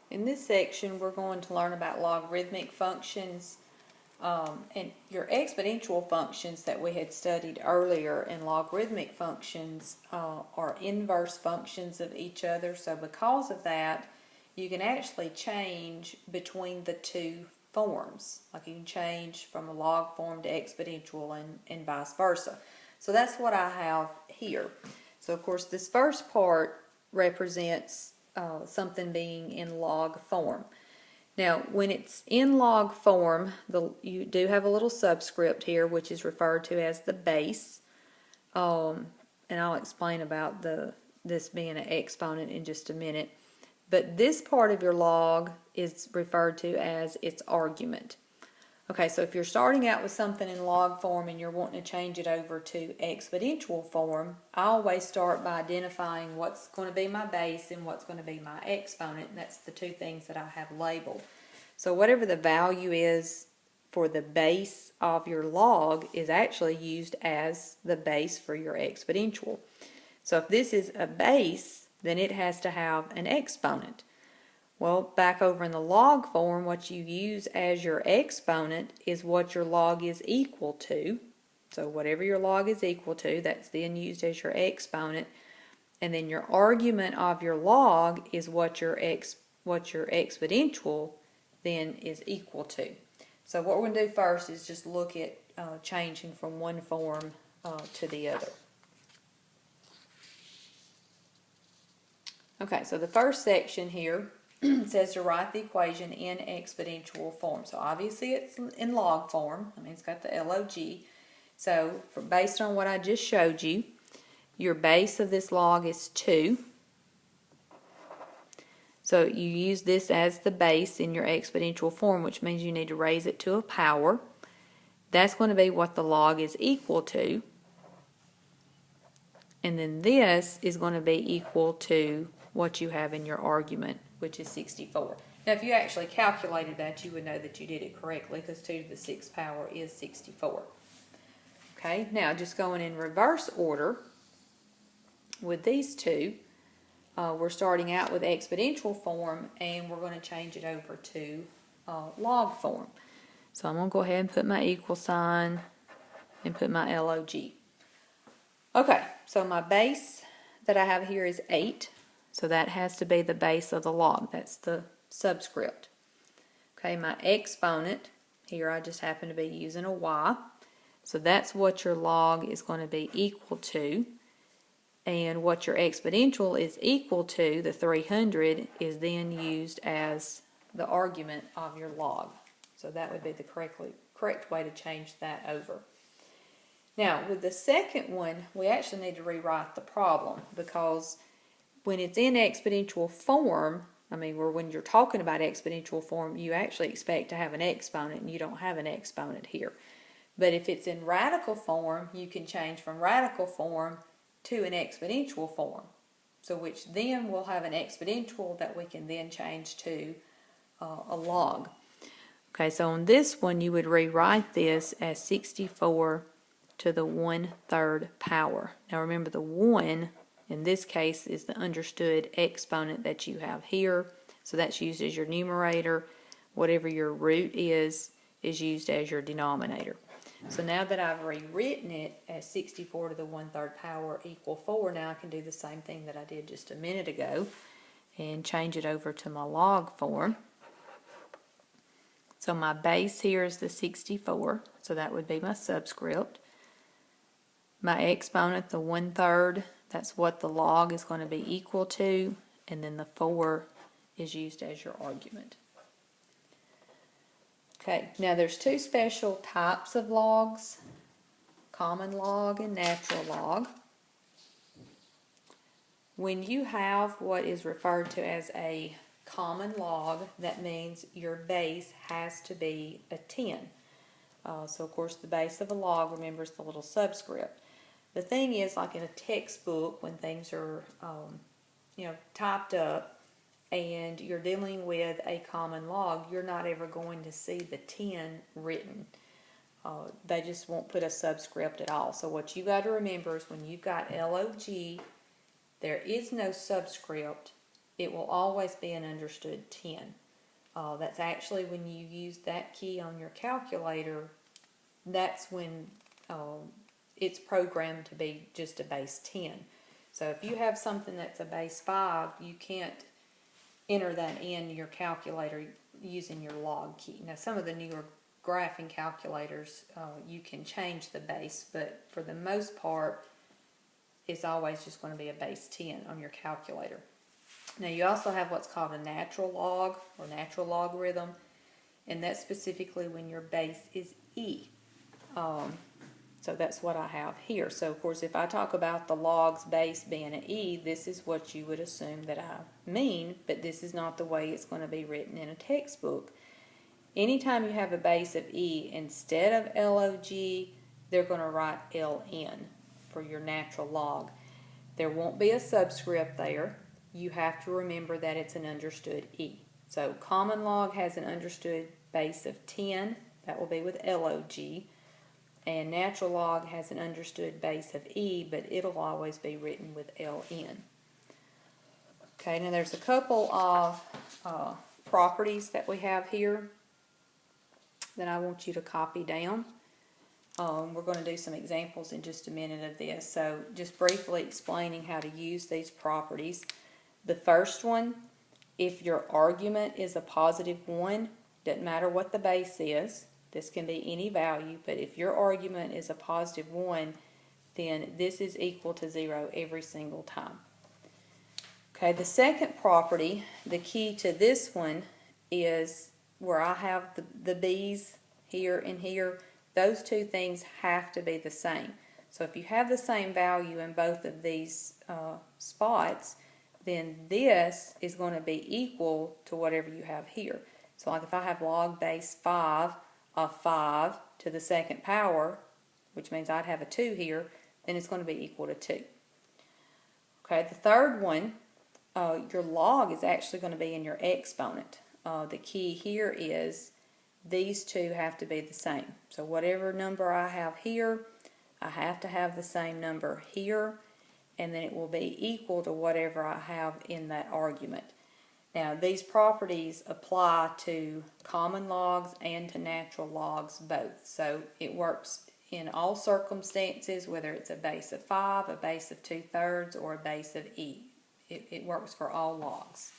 In this section, we're going to learn about logarithmic functions and your exponential functions that we had studied earlier. And logarithmic functions are inverse functions of each other. So because of that, you can actually change between the two forms. Like you can change from a log form to exponential and vice versa. So that's what I have here. So of course this first part represents something being in log form. Now, when it's in log form, you do have a little subscript here, which is referred to as the base. And I'll explain about this being an exponent in just a minute. But this part of your log is referred to as its argument. Okay, so if you're starting out with something in log form and you're wanting to change it over to exponential form, I always start by identifying what's going to be my base and what's going to be my exponent, and that's the two things that I have labeled. So whatever the value is for the base of your log is actually used as the base for your exponential. So if this is a base, then it has to have an exponent. Well, back over in the log form, what you use as your exponent is what your log is equal to. So whatever your log is equal to, that's then used as your exponent. And then your argument of your log is what your exponential then is equal to. So what we're going to do first is just look at changing from one form to the other. Okay, so the first section here says to write the equation in exponential form. So obviously it's in log form. I mean, it's got the log. So based on what I just showed you, your base of this log is 2. So you use this as the base in your exponential form, which means you need to raise it to a power. That's going to be what the log is equal to. And then this is going to be equal to what you have in your argument, which is 64. Now, if you actually calculated that, you would know that you did it correctly because 2 to the 6th power is 64. Okay, now just going in reverse order with these two, we're starting out with exponential form and we're going to change it over to log form. So I'm going to go ahead and put my equal sign and put my log. Okay, so my base that I have here is 8. So that has to be the base of the log. That's the subscript. Okay, my exponent, here I just happen to be using a y. So that's what your log is going to be equal to. And what your exponential is equal to, the 300, is then used as the argument of your log. So that would be the correct way to change that over. Now, with the second one, we actually need to rewrite the problem because when it's in exponential form, when you're talking about exponential form, you actually expect to have an exponent, and you don't have an exponent here. But if it's in radical form, you can change from radical form to an exponential form. So which then will have an exponential that we can then change to a log. Okay, so on this one, you would rewrite this as 64 to the 1/3 power. Now remember, the 1 in this case is the understood exponent that you have here. So that's used as your numerator. Whatever your root is used as your denominator. So now that I've rewritten it as 64 to the 1/3 power equal 4, now I can do the same thing that I did just a minute ago and change it over to my log form. So my base here is the 64, so that would be my subscript. My exponent, the 1/3, that's what the log is going to be equal to, and then the 4 is used as your argument. Okay, now there's two special types of logs, common log and natural log. When you have what is referred to as a common log, that means your base has to be a 10. So of course the base of a log, remember, is the little subscript. The thing is, like in a textbook, when things are typed up and you're dealing with a common log, you're not ever going to see the 10 written. They just won't put a subscript at all. So what you got to remember is when you've got log, there is no subscript it will always be an understood 10. That's actually when you use that key on your calculator, that's when it's programmed to be just a base 10. So if you have something that's a base 5, you can't enter that in your calculator using your log key. Now some of the newer graphing calculators, you can change the base, but for the most part, it's always just going to be a base 10 on your calculator. Now you also have what's called a natural log or natural logarithm, and that's specifically when your base is e. So that's what I have here. So of course if I talk about the log's base being an e, this is what you would assume that I mean, but this is not the way it's going to be written in a textbook. Anytime you have a base of e, instead of log, they're going to write ln for your natural log. There won't be a subscript there. You have to remember that it's an understood e. So common log has an understood base of 10. That will be with log. And natural log has an understood base of e, but it'll always be written with ln. Okay, now there's a couple of properties that we have here that I want you to copy down. We're going to do some examples in just a minute of this. So just briefly explaining how to use these properties. The first one, if your argument is a positive 1, doesn't matter what the base is, this can be any value, but if your argument is a positive 1, then this is equal to 0 every single time. Okay, the second property, the key to this one is where I have the b's here and here, those two things have to be the same. So if you have the same value in both of these spots, then this is going to be equal to whatever you have here. So like if I have log base 5 of 5 to the second power, which means I'd have a 2 here, then it's going to be equal to 2. Okay, the third one, your log is actually going to be in your exponent. The key here is these two have to be the same. So whatever number I have here, I have to have the same number here, and then it will be equal to whatever I have in that argument. Now these properties apply to common logs and to natural logs both. So it works in all circumstances, whether it's a base of 5, a base of 2/3, or a base of e. It works for all logs.